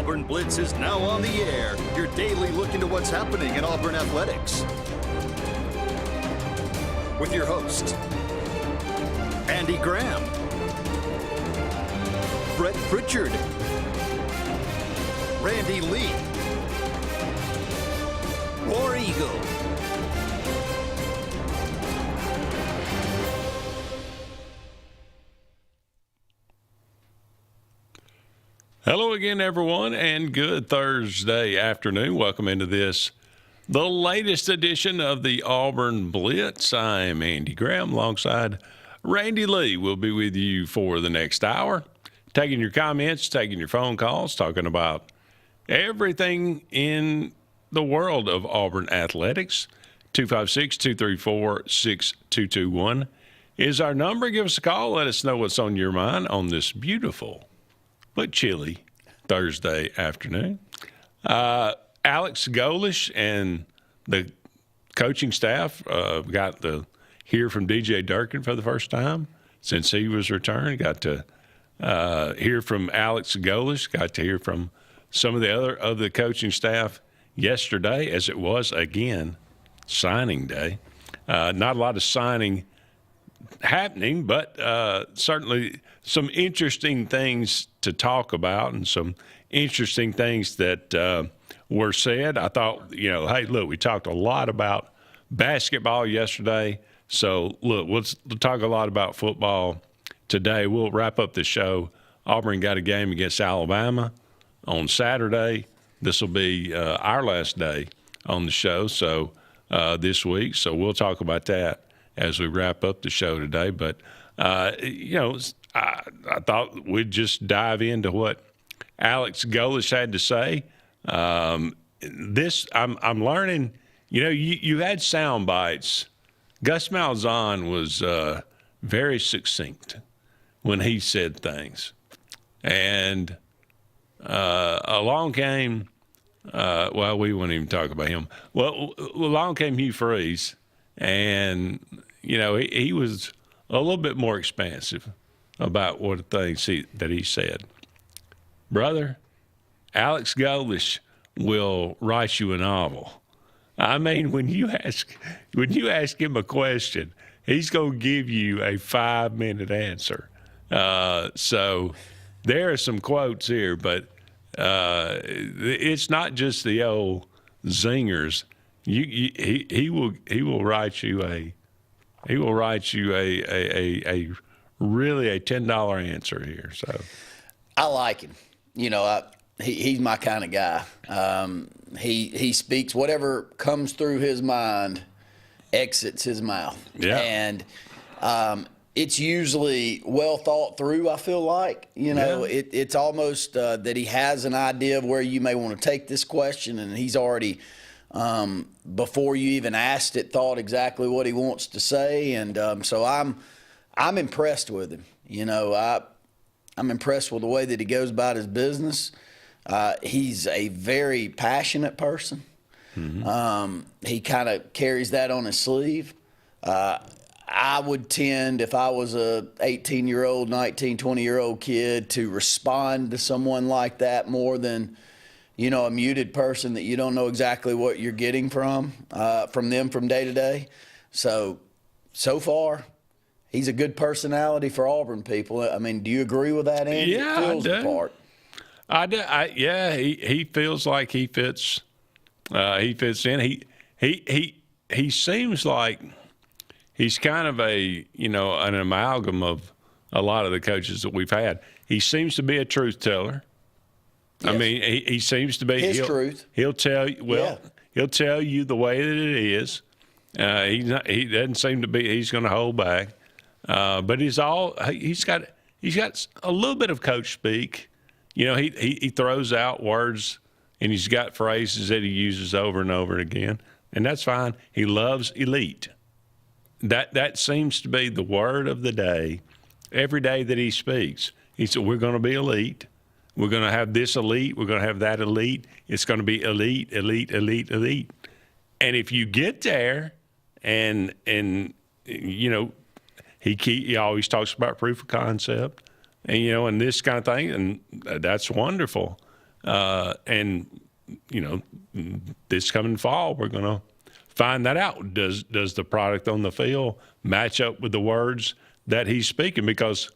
Auburn Blitz is now on the air, your daily look into what's happening in Auburn athletics. With your host, Andy Graham, Brett Pritchard, Randy Lee, War Eagle. Hello again, everyone, and good Thursday afternoon. Welcome into this, the latest edition of the Auburn Blitz. I'm Andy Graham alongside Randy Lee. We'll be with you for the next hour, taking your comments, taking your phone calls, talking about everything in the world of Auburn athletics. 256-234-6221 is our number. Give us a call. Let us know what's on your mind on this beautiful but chilly Thursday afternoon. Alex Golish and the coaching staff got to hear from DJ Durkin for the first time since he was returned. Got to hear from Alex Golish. Got to hear from some of the other of the coaching staff yesterday, as it was, again, signing day. Not a lot of signing happening, but certainly some interesting things to talk about and some interesting things that were said. I thought, hey, look, we talked a lot about basketball yesterday. So, look, let's talk a lot about football today. We'll wrap up the show. Auburn got a game against Alabama on Saturday. This will be our last day on the show this week. So we'll talk about that as we wrap up the show today. But, I thought we'd just dive into what Alex Golish had to say. I'm learning, you had sound bites. Gus Malzahn was very succinct when he said things. And along came, we won't even talk about him. Well, along came Hugh Freeze, and, he was a little bit more expansive about what things that he said. Brother, Alex Golish will write you a novel. I mean, when you ask him a question, he's going to give you a 5-minute answer. So there are some quotes here, but it's not just the old zingers. He will write you a really a $10 answer here. So I like him. He's my kind of guy. He speaks whatever comes through his mind, exits his mouth. Yeah. And it's usually well thought through, I feel like. It's almost that he has an idea of where you may want to take this question, and he's already, before you even asked it, thought exactly what he wants to say. And so I'm impressed with him. I'm impressed with the way that he goes about his business. He's a very passionate person. Mm-hmm. He kind of carries that on his sleeve. I would tend, if I was a 18-year-old, 19, 20-year-old kid, to respond to someone like that more than, a muted person that you don't know exactly what you're getting from them from day to day. So far, he's a good personality for Auburn people. I mean, do you agree with that, Andy? Yeah, it feels the part. I do. He feels like he fits. He fits in. He seems like he's kind of an amalgam of a lot of the coaches that we've had. He seems to be a truth teller. Yes. I mean, he seems to be his truth. He'll tell you. Well, yeah. He'll tell you the way that it is. He doesn't seem to be. He's going to hold back. But he's got a little bit of coach speak. He throws out words, and he's got phrases that he uses over and over again, and that's fine. He loves elite. That seems to be the word of the day. Every day that he speaks, he said, we're going to be elite. We're going to have this elite. We're going to have that elite. It's going to be elite, elite, elite, elite. And if you get there and he always talks about proof of concept and, and this kind of thing, and that's wonderful. And, this coming fall, we're going to find that out. Does the product on the field match up with the words that he's speaking? Because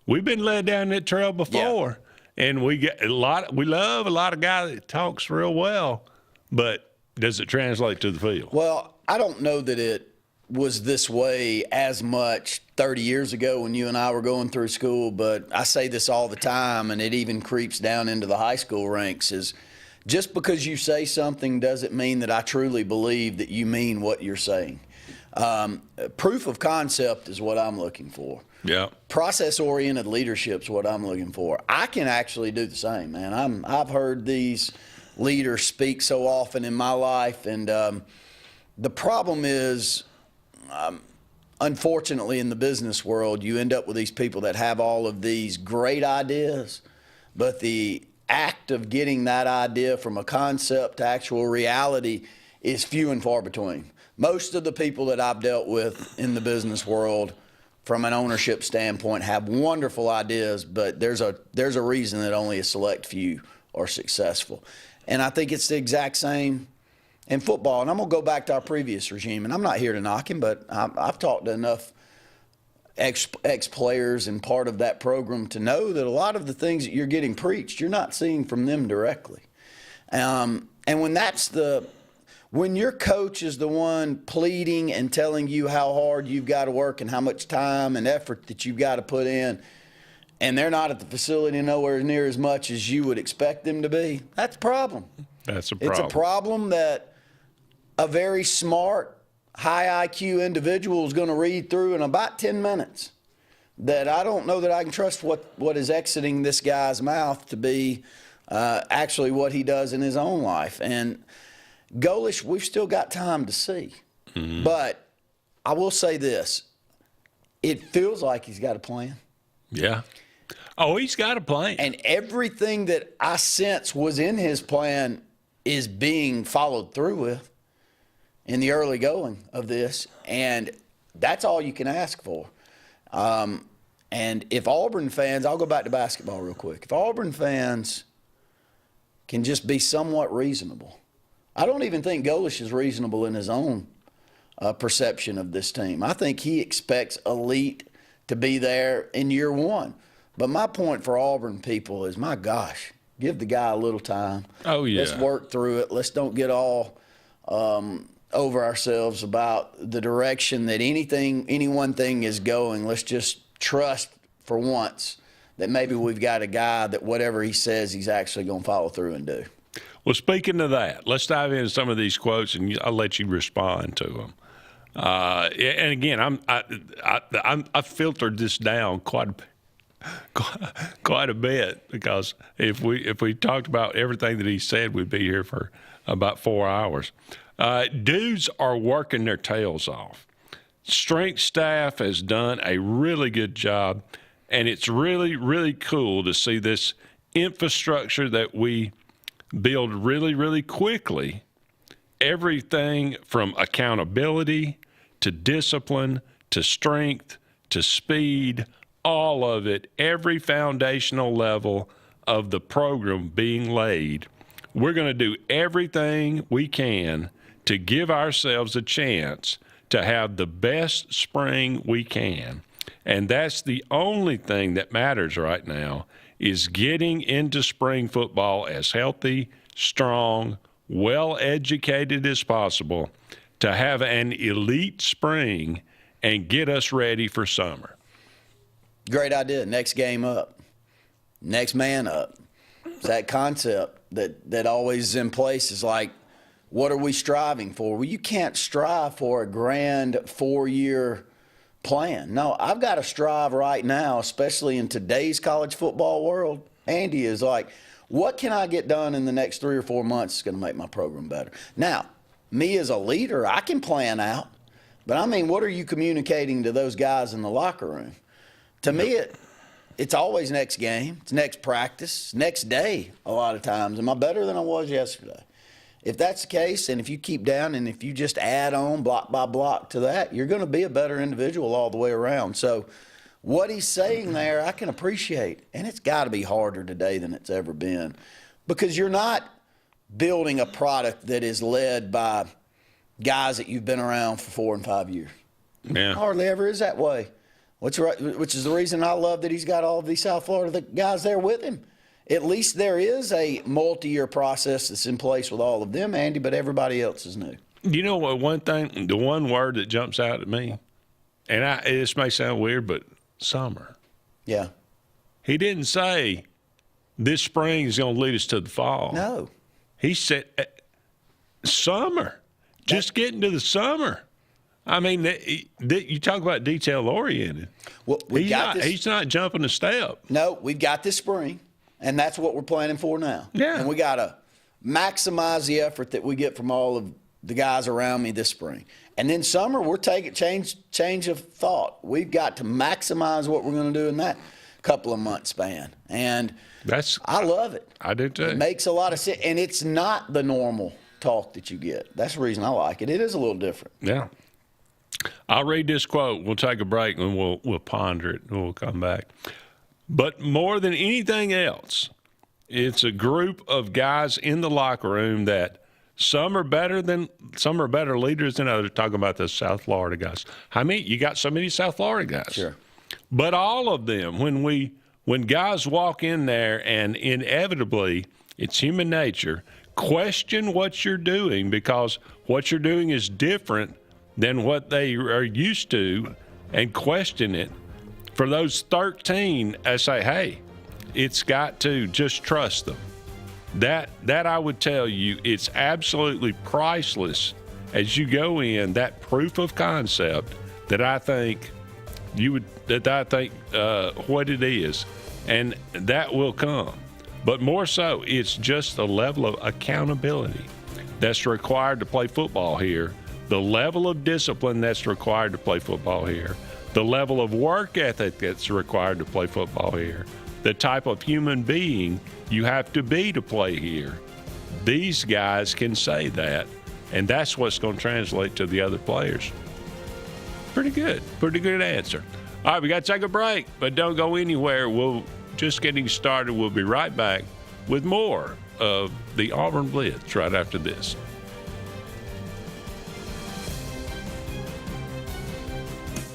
we've been led down that trail before, and we love a lot of guys that talks real well, but does it translate to the field? Well, I don't know that it was this way as much 30 years ago when you and I were going through school, but I say this all the time, and it even creeps down into the high school ranks, is just because you say something doesn't mean that I truly believe that you mean what you're saying. Proof of concept is what I'm looking for. Yeah. Process-oriented leadership is what I'm looking for. I can actually do the same, man. I've heard these leaders speak so often in my life, and the problem is, unfortunately, in the business world, you end up with these people that have all of these great ideas, but the act of getting that idea from a concept to actual reality is few and far between. Most of the people that I've dealt with in the business world, from an ownership standpoint, have wonderful ideas, but there's a reason that only a select few are successful. And I think it's the exact same in football. And I'm going to go back to our previous regime, and I'm not here to knock him, but I've talked to enough ex-players and part of that program to know that a lot of the things that you're getting preached, you're not seeing from them directly. And when your coach is the one pleading and telling you how hard you've got to work and how much time and effort that you've got to put in, and they're not at the facility nowhere near as much as you would expect them to be, that's a problem. That's a problem. It's a problem that a very smart, high IQ individual is going to read through in about 10 minutes, that I don't know that I can trust what is exiting this guy's mouth to be actually what he does in his own life. And Golish, we've still got time to see. Mm-hmm. But I will say this. It feels like he's got a plan. Yeah. Oh, he's got a plan. And everything that I sense was in his plan is being followed through with in the early going of this. And that's all you can ask for. And if Auburn fans, I'll go back to basketball real quick. If Auburn fans can just be somewhat reasonable, I don't even think Golish is reasonable in his own perception of this team. I think he expects elite to be there in year one. But my point for Auburn people is, my gosh, give the guy a little time. Oh, yeah. Let's work through it. Let's don't get all over ourselves about the direction that any one thing is going. Let's just trust for once that maybe we've got a guy that whatever he says he's actually going to follow through and do. Well, speaking of that, let's dive into some of these quotes, and I'll let you respond to them. And again, I filtered this down quite a bit, because if we talked about everything that he said, we'd be here for about 4 hours. Dudes are working their tails off. Strength staff has done a really good job, and it's really, really cool to see this infrastructure that we build really, really quickly. Everything from accountability to discipline to strength to speed, all of it, every foundational level of the program being laid. We're going to do everything we can to give ourselves a chance to have the best spring we can. And that's the only thing that matters right now, is getting into spring football as healthy, strong, well-educated as possible to have an elite spring and get us ready for summer. Great idea. Next game up. Next man up. It's that concept that always is in place, is like, what are we striving for? Well, you can't strive for a grand 4-year plan. No, I've got to strive right now, especially in today's college football world. Andy is like, what can I get done in the next 3 or 4 months that's going to make my program better? Now, me as a leader, I can plan out. But, I mean, what are you communicating to those guys in the locker room? To me, it's always next game. It's next practice, next day a lot of times. Am I better than I was yesterday? If that's the case, and if you keep down and if you just add on block by block to that, you're going to be a better individual all the way around. So what he's saying there, I can appreciate. And it's got to be harder today than it's ever been. because you're not building a product that is led by guys that you've been around for 4 and 5 years. Yeah. Hardly ever is that way. Which is the reason I love that he's got all of these South Florida guys there with him. At least there is a multi-year process that's in place with all of them, Andy, but everybody else is new. You know what? One thing, the one word that jumps out at me, and this may sound weird, but summer. Yeah. He didn't say this spring is going to lead us to the fall. No. He said summer. Just getting to the summer. I mean, you talk about detail-oriented. Well, he's not jumping a step. No, we've got this spring, and that's what we're planning for now. Yeah. And we got to maximize the effort that we get from all of the guys around me this spring. And then summer, we're taking change of thought. We've got to maximize what we're going to do in that couple of month span. And I love it. I do too. It makes a lot of sense. And it's not the normal talk that you get. That's the reason I like it. It is a little different. Yeah. I'll read this quote. We'll take a break and we'll ponder it and we'll come back. But more than anything else, it's a group of guys in the locker room that some are better leaders than others. Talking about the South Florida guys. I mean, you got so many South Florida guys. Sure. But all of them, when guys walk in there, and inevitably it's human nature, question what you're doing because what you're doing is different than what they are used to, and question it. For those 13, I say, hey, it's got to just trust them. That I would tell you, it's absolutely priceless as you go in, that proof of concept that I think what it is, and that will come. But more so, it's just the level of accountability that's required to play football here, the level of discipline that's required to play football here, the level of work ethic that's required to play football here, the type of human being you have to be to play here. These guys can say that, and that's what's going to translate to the other players. Pretty good answer. All right, we got to take a break, but don't go anywhere. We'll just getting started. We'll be right back with more of the Auburn Blitz right after this.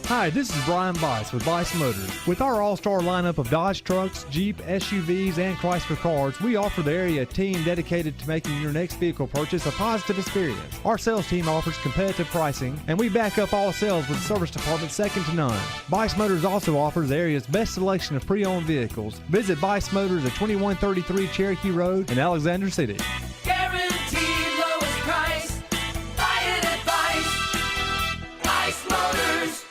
Hi, this is Brian Bice with Bice Motors. With our all-star lineup of Dodge trucks, Jeep, SUVs, and Chrysler cars, we offer the area team dedicated to making your next vehicle purchase a positive experience. Our sales team offers competitive pricing, and we back up all sales with a service department second to none. Bice Motors also offers the area's best selection of pre-owned vehicles. Visit Bice Motors at 2133 Cherokee Road in Alexander City. Guaranteed lowest price. Buy it at Bice Motors.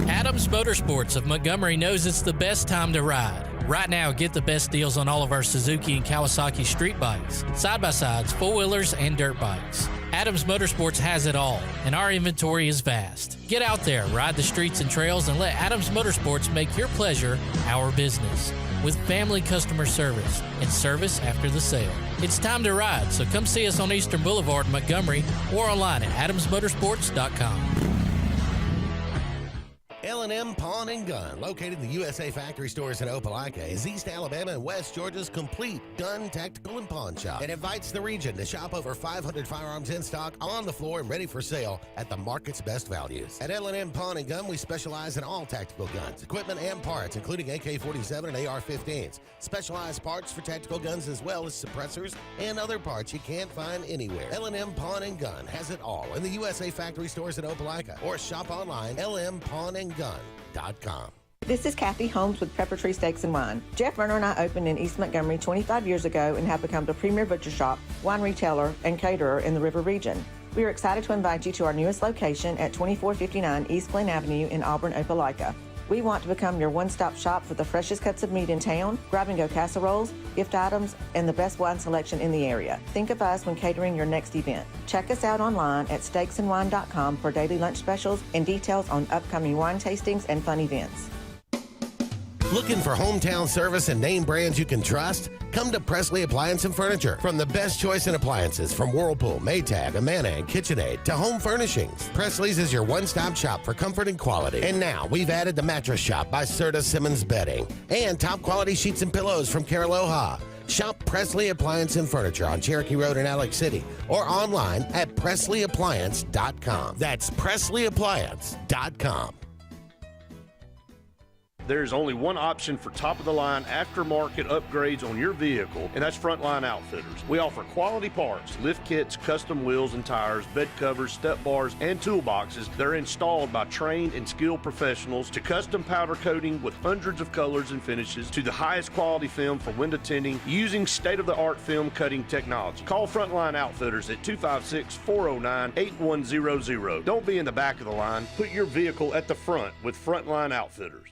Adams Motorsports of Montgomery knows it's the best time to ride. Right now, get the best deals on all of our Suzuki and Kawasaki street bikes, side-by-sides, four-wheelers, and dirt bikes. Adams Motorsports has it all, and our inventory is vast. Get out there, ride the streets and trails, and let Adams Motorsports make your pleasure our business. With family customer service and service after the sale. It's time to ride, so come see us on Eastern Boulevard in Montgomery or online at adamsmotorsports.com. L&M Pawn and Gun, located in the USA Factory Stores in Opelika, is East Alabama and West Georgia's complete gun, tactical, and pawn shop. It invites the region to shop over 500 firearms in stock, on the floor, and ready for sale at the market's best values. At L&M Pawn and Gun, we specialize in all tactical guns, equipment, and parts, including AK-47 and AR-15s. Specialized parts for tactical guns as well as suppressors and other parts you can't find anywhere. L&M Pawn and Gun has it all in the USA Factory Stores in Opelika, or shop online, lmpawnandgun.com. This is Kathy Holmes with Pepper Tree Steaks and Wine. Jeff Verner and I opened in East Montgomery 25 years ago and have become the premier butcher shop, wine retailer, and caterer in the River region. We are excited to invite you to our newest location at 2459 East Glen Avenue in Auburn, Opelika. We want to become your one-stop shop for the freshest cuts of meat in town, grab-and-go casseroles, gift items, and the best wine selection in the area. Think of us when catering your next event. Check us out online at steaksandwine.com for daily lunch specials and details on upcoming wine tastings and fun events. Looking for hometown service and name brands you can trust? Come to Presley Appliance and Furniture. From the best choice in appliances from Whirlpool, Maytag, Amana, and KitchenAid to home furnishings, Presley's is your one-stop shop for comfort and quality. And now we've added the Mattress Shop by Serta Simmons Bedding and top quality sheets and pillows from Caraloha. Shop Presley Appliance and Furniture on Cherokee Road in Alex City or online at PresleyAppliance.com. That's PresleyAppliance.com. There's only one option for top-of-the-line aftermarket upgrades on your vehicle, and that's Frontline Outfitters. We offer quality parts, lift kits, custom wheels and tires, bed covers, step bars, and toolboxes that are installed by trained and skilled professionals, to custom powder coating with hundreds of colors and finishes, to the highest quality film for window tinting using state-of-the-art film cutting technology. Call Frontline Outfitters at 256-409-8100. Don't be in the back of the line. Put your vehicle at the front with Frontline Outfitters.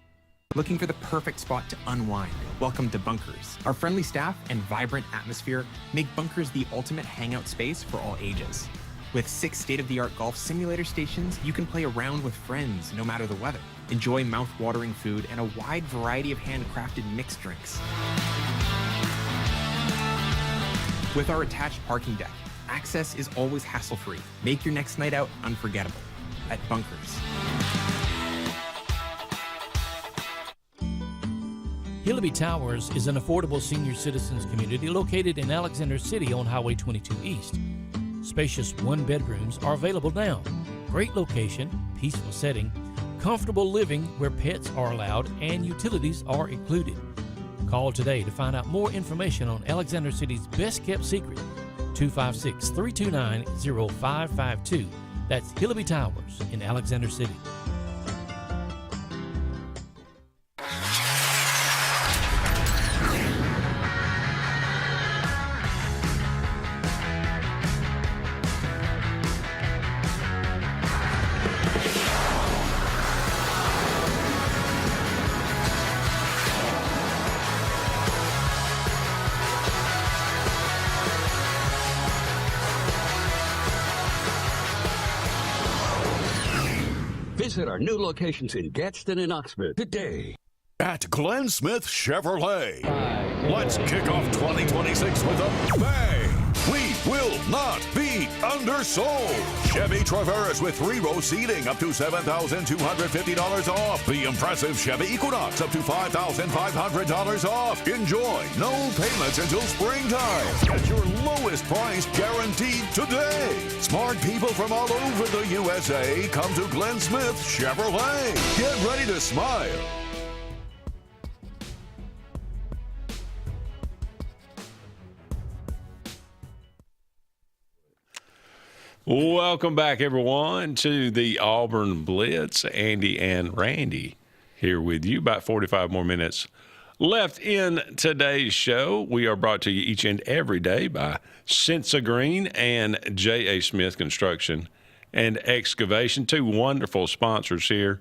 Looking for the perfect spot to unwind? Welcome to Bunkers. Our friendly staff and vibrant atmosphere make Bunkers the ultimate hangout space for all ages. With 6 state-of-the-art golf simulator stations, you can play around with friends no matter the weather. Enjoy mouth-watering food and a wide variety of handcrafted mixed drinks. With our attached parking deck, access is always hassle-free. Make your next night out unforgettable at Bunkers. Hillaby Towers is an affordable senior citizens community located in Alexander City on Highway 22 East. Spacious one-bedrooms are available now. Great location, peaceful setting, comfortable living where pets are allowed and utilities are included. Call today to find out more information on Alexander City's best-kept secret, 256-329-0552. That's Hillaby Towers in Alexander City. Visit our new locations in Gadsden and Oxford today. At Glenn Smith Chevrolet, let's kick off 2026 with a bang. We will not be undersold. Chevy Traverse with 3-row seating up to $7,250 off. The impressive Chevy Equinox up to $5,500 off. Enjoy no payments until springtime. Get your lowest price guaranteed today. Smart people from all over the USA come to Glenn Smith Chevrolet. Get ready to smile. Welcome back, everyone, to the Auburn Blitz. Andy and Randy here with you. About 45 more minutes left in today's show. We are brought to you each and every day by Sensa Green and J.A. Smith Construction and Excavation, 2 wonderful sponsors here.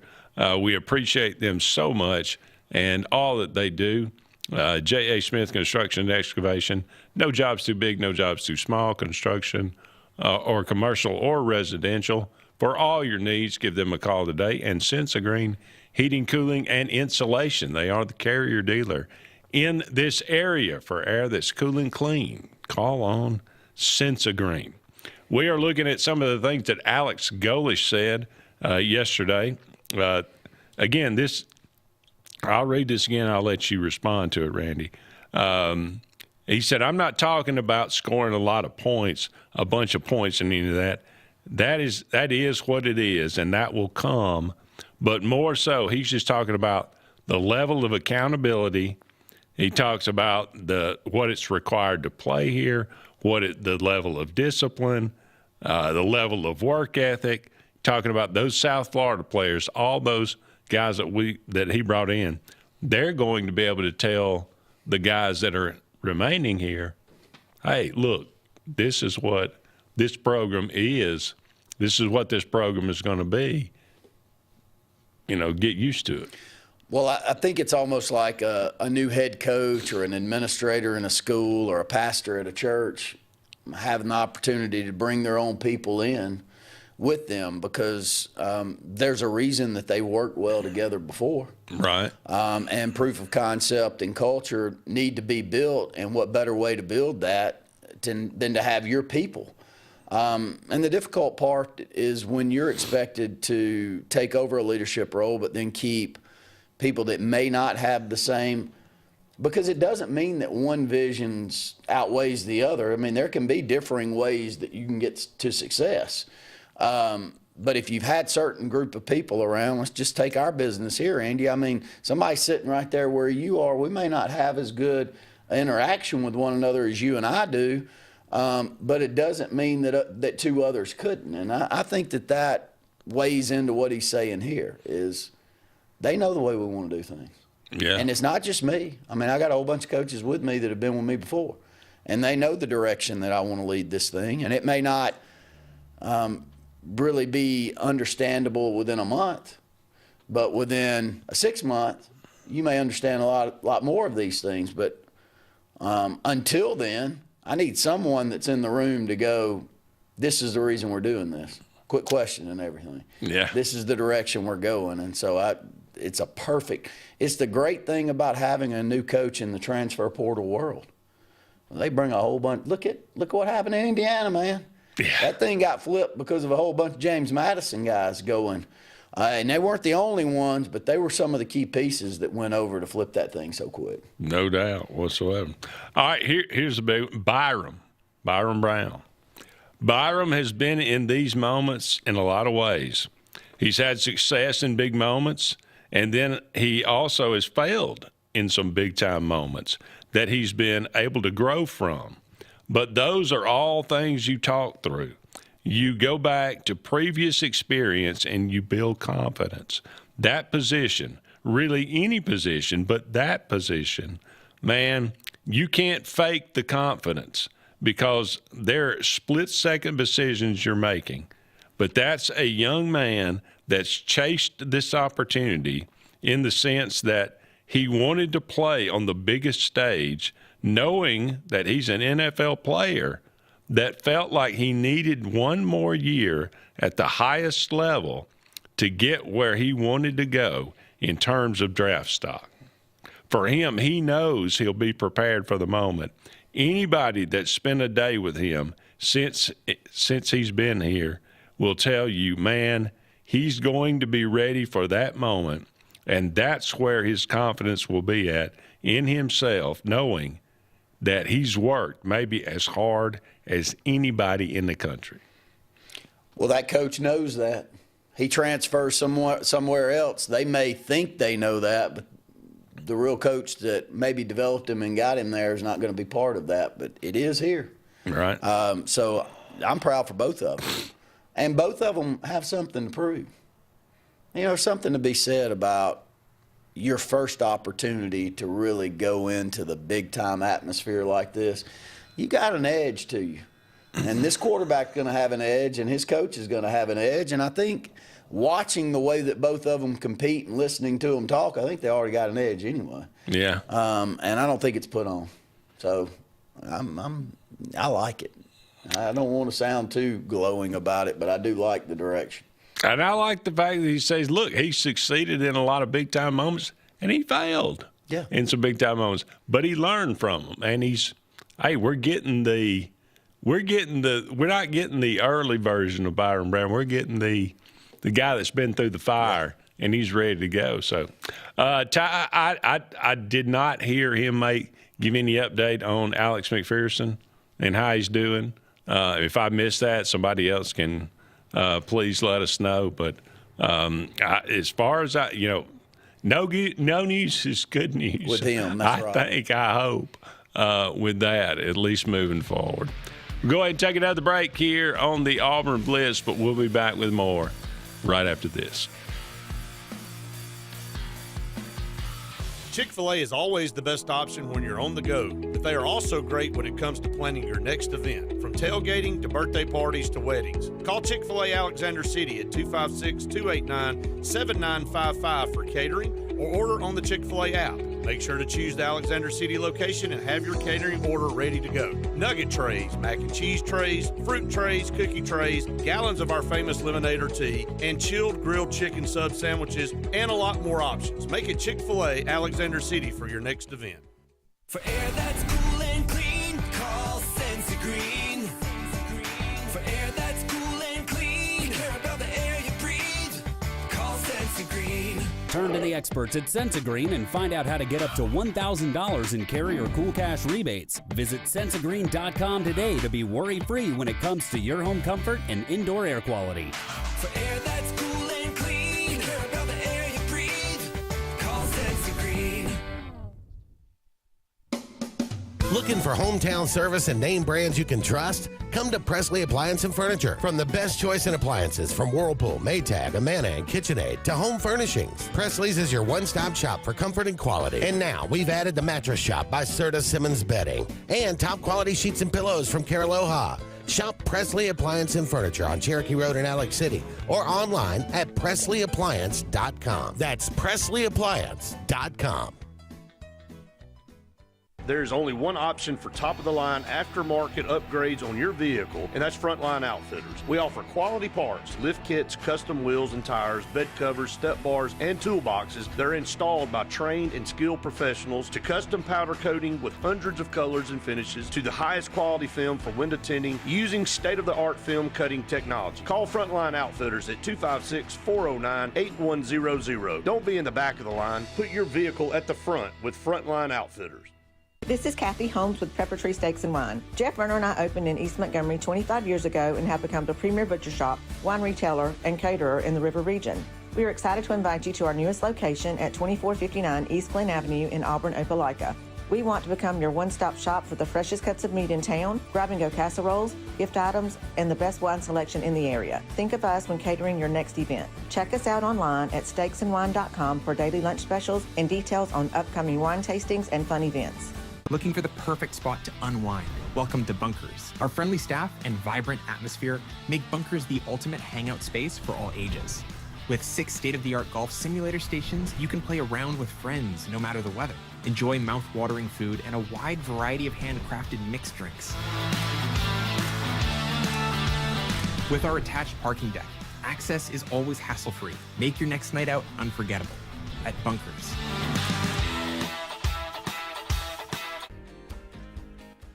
We appreciate them so much and all that they do. J.A. Smith Construction and Excavation, no job's too big, no job's too small. Construction or commercial or residential. For all your needs, give them a call today. And Sensa Green Heating, Cooling, and Insulation. They are the carrier dealer in this area for air that's cool and clean. Call on Sensa Green. We are looking at some of the things that Alex Golesh said yesterday. Again, this, I'll read this again. I'll let you respond to it, Randy. He said, I'm not talking about scoring a lot of points, a bunch of points and any of that. That is what it is, and that will come. But more so, he's just talking about the level of accountability. He talks about what it's required to play here, the level of discipline, the level of work ethic. Talking about those South Florida players, all those guys that he brought in, they're going to be able to tell the guys that are remaining here, hey, look, this is what this program is. This is what this program is going to be. Get used to it. Well, I think it's almost like a new head coach or an administrator in a school or a pastor at a church having the opportunity to bring their own people in with them because there's a reason that they worked well together before. Right. And proof of concept and culture need to be built, and what better way to build that than to have your people. And the difficult part is when you're expected to take over a leadership role but then keep people that may not have the same because it doesn't mean that one vision outweighs the other. I mean, there can be differing ways that you can get to success. But if you've had certain group of people around, let's just take our business here, Andy. I mean, somebody sitting right there where you are, we may not have as good interaction with one another as you and I do, but it doesn't mean that two others couldn't. And I think that weighs into what he's saying here is they know the way we want to do things. Yeah. And it's not just me. I mean, I got a whole bunch of coaches with me that have been with me before, and they know the direction that I want to lead this thing. And it may not really be understandable within a month, but within a 6 month, you may understand a lot more of these things. But until then, I need someone that's in the room to go, this is the reason we're doing this. Quit questioning everything. Yeah. This is the direction we're going. And so it's the great thing about having a new coach in the transfer portal world. They bring a whole bunch. Look what happened in Indiana, man. Yeah. That thing got flipped because of a whole bunch of James Madison guys going. And they weren't the only ones, but they were some of the key pieces that went over to flip that thing so quick. No doubt whatsoever. All right, here's a big one. Byron Brown. Byron has been in these moments in a lot of ways. He's had success in big moments, and then he also has failed in some big-time moments that he's been able to grow from. But those are all things you talk through. You go back to previous experience and you build confidence. That position, really any position, but that position, man, you can't fake the confidence because they're split-second decisions you're making. But that's a young man that's chased this opportunity in the sense that he wanted to play on the biggest stage, knowing that he's an NFL player that felt like he needed one more year at the highest level to get where he wanted to go in terms of draft stock. For him, he knows he'll be prepared for the moment. Anybody that's spent a day with him since he's been here will tell you, man, he's going to be ready for that moment, and that's where his confidence will be at in himself, knowing that he's worked maybe as hard as anybody in the country. Well, that coach knows that. He transfers somewhere else. They may think they know that, but the real coach that maybe developed him and got him there is not going to be part of that, but it is here. Right. So I'm proud for both of them. And both of them have something to prove. You know, something to be said about your first opportunity to really go into the big-time atmosphere like this. You got an edge to you. And this quarterback's going to have an edge, and his coach is going to have an edge. And I think watching the way that both of them compete and listening to them talk, I think they already got an edge anyway. Yeah. And I don't think it's put on. So I like it. I don't want to sound too glowing about it, but I do like the direction. And I like the fact that he says, look, he succeeded in a lot of big-time moments, and he failed in some big-time moments. But he learned from them. And we're not getting the early version of Byron Brown. We're getting the guy that's been through the fire, and he's ready to go. So I did not hear him give any update on Alex McPherson and how he's doing. If I missed that, somebody else can please let us know. But as far as no news is good news with him. That's right. I hope with that, at least moving forward. We'll go ahead and take another break here on the Auburn Blitz, but we'll be back with more right after this. Chick-fil-A is always the best option when you're on the go, but they are also great when it comes to planning your next event, from tailgating to birthday parties to weddings. Call Chick-fil-A Alexander City at 256-289-7955 for catering or order on the Chick-fil-A app. Make sure to choose the Alexander City location and have your catering order ready to go. Nugget trays, mac and cheese trays, fruit trays, cookie trays, gallons of our famous lemonade or tea, and chilled grilled chicken sub sandwiches, and a lot more options. Make it Chick-fil-A Alexander City for your next event. For air that's cool and clean, call Sensi Green. For air that's cool and clean, care about the air you breathe, call Sensi Green. Turn to the experts at Sensagreen and find out how to get up to $1,000 in carrier cool cash rebates. Visit Sensagreen.com today to be worry-free when it comes to your home comfort and indoor air quality. For air that's cool and clean, care about the air you breathe. Call Sensagreen. Looking for hometown service and name brands you can trust? Come to Presley Appliance and Furniture. From the best choice in appliances from Whirlpool, Maytag, Amana, and KitchenAid to home furnishings, Presley's is your one-stop shop for comfort and quality. And now we've added the Mattress Shop by Serta Simmons Bedding and top quality sheets and pillows from Caraloha. Shop Presley Appliance and Furniture on Cherokee Road in Alex City or online at PresleyAppliance.com. That's PresleyAppliance.com. There's only one option for top-of-the-line aftermarket upgrades on your vehicle, and that's Frontline Outfitters. We offer quality parts, lift kits, custom wheels and tires, bed covers, step bars, and toolboxes that are installed by trained and skilled professionals, to custom powder coating with hundreds of colors and finishes, to the highest quality film for window tinting using state-of-the-art film cutting technology. Call Frontline Outfitters at 256-409-8100. Don't be in the back of the line. Put your vehicle at the front with Frontline Outfitters. This is Kathy Holmes with Preparatory Steaks and Wine. Jeff Verner and I opened in East Montgomery 25 years ago and have become the premier butcher shop, wine retailer, and caterer in the River region. We are excited to invite you to our newest location at 2459 East Glen Avenue in Auburn, Opelika. We want to become your one-stop shop for the freshest cuts of meat in town, grab-and-go casseroles, gift items, and the best wine selection in the area. Think of us when catering your next event. Check us out online at steaksandwine.com for daily lunch specials and details on upcoming wine tastings and fun events. Looking for the perfect spot to unwind? Welcome to Bunkers. Our friendly staff and vibrant atmosphere make Bunkers the ultimate hangout space for all ages. With 6 state-of-the-art golf simulator stations, you can play around with friends no matter the weather. Enjoy mouth-watering food and a wide variety of handcrafted mixed drinks. With our attached parking deck, access is always hassle-free. Make your next night out unforgettable at Bunkers.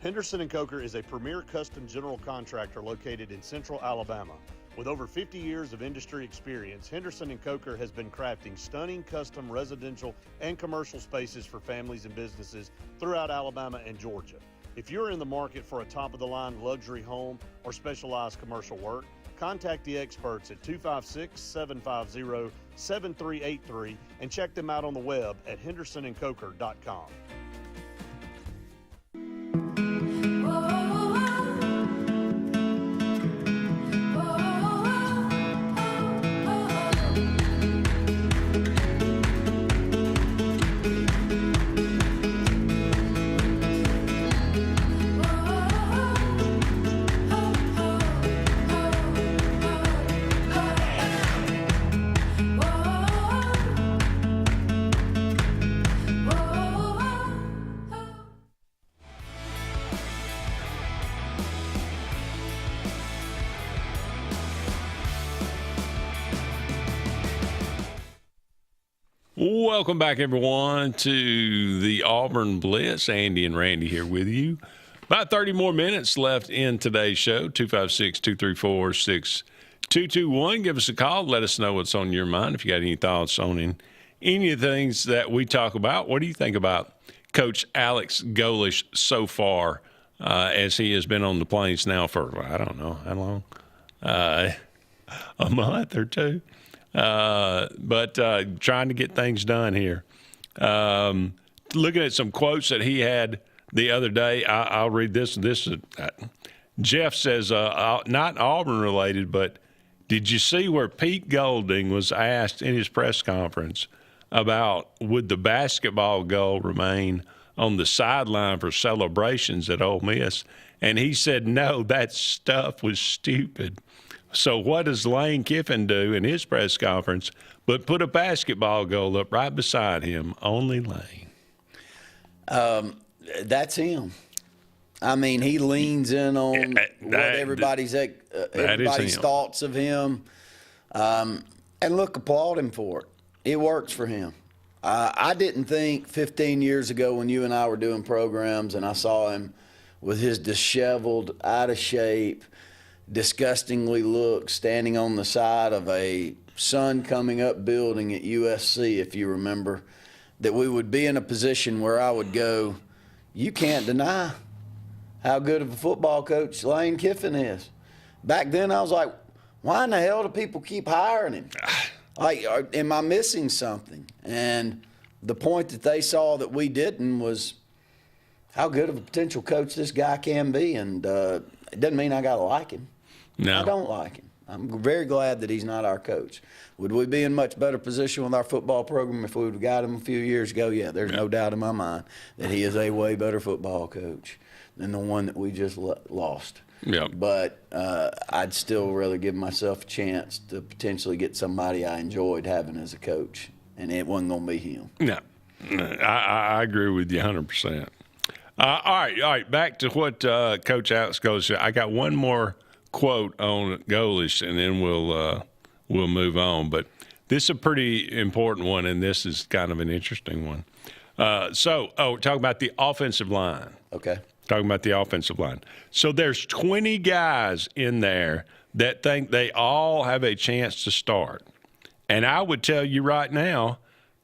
Henderson & Coker is a premier custom general contractor located in central Alabama. With over 50 years of industry experience, Henderson & Coker has been crafting stunning custom residential and commercial spaces for families and businesses throughout Alabama and Georgia. If you're in the market for a top-of-the-line luxury home or specialized commercial work, contact the experts at 256-750-7383 and check them out on the web at hendersonandcoker.com. Welcome back, everyone, to the Auburn Blitz. Andy and Randy here with you. About 30 more minutes left in today's show. 256-234-6221. Give us a call. Let us know what's on your mind. If you got any thoughts on any of the things that we talk about. What do you think about Coach Alex Golesh so far as he has been on the Plains now for, I don't know, how long? A month or two. But trying to get things done here. Looking at some quotes that he had the other day, I'll read this. Jeff says, not Auburn related, but did you see where Pete Golding was asked in his press conference about would the basketball goal remain on the sideline for celebrations at Ole Miss? And he said, no, that stuff was stupid. So what does Lane Kiffin do in his press conference but put a basketball goal up right beside him? Only Lane. That's him. I mean, he leans in on what everybody's thoughts of him. And look, applaud him for it. It works for him. I didn't think 15 years ago when you and I were doing programs and I saw him with his disheveled, out of shape, disgustingly look standing on the side of a son coming up building at USC, if you remember, that we would be in a position where I would go, you can't deny how good of a football coach Lane Kiffin is. Back then I was like, why in the hell do people keep hiring him? Like, am I missing something? And the point that they saw that we didn't was how good of a potential coach this guy can be. And it doesn't mean I got to like him. No. I don't like him. I'm very glad that he's not our coach. Would we be in much better position with our football program if we would have got him a few years ago? Yeah, there's no doubt in my mind that he is a way better football coach than the one that we just lost. Yeah. But I'd still rather give myself a chance to potentially get somebody I enjoyed having as a coach, and it wasn't going to be him. No, I agree with you 100%. All right. Back to what Coach Alex Golesh said. I got one more quote on Golesh, and then we'll move on. But this is a pretty important one, and this is kind of an interesting one. We're talking about the offensive line. Okay. Talking about the offensive line. So there's 20 guys in there that think they all have a chance to start. And I would tell you right now,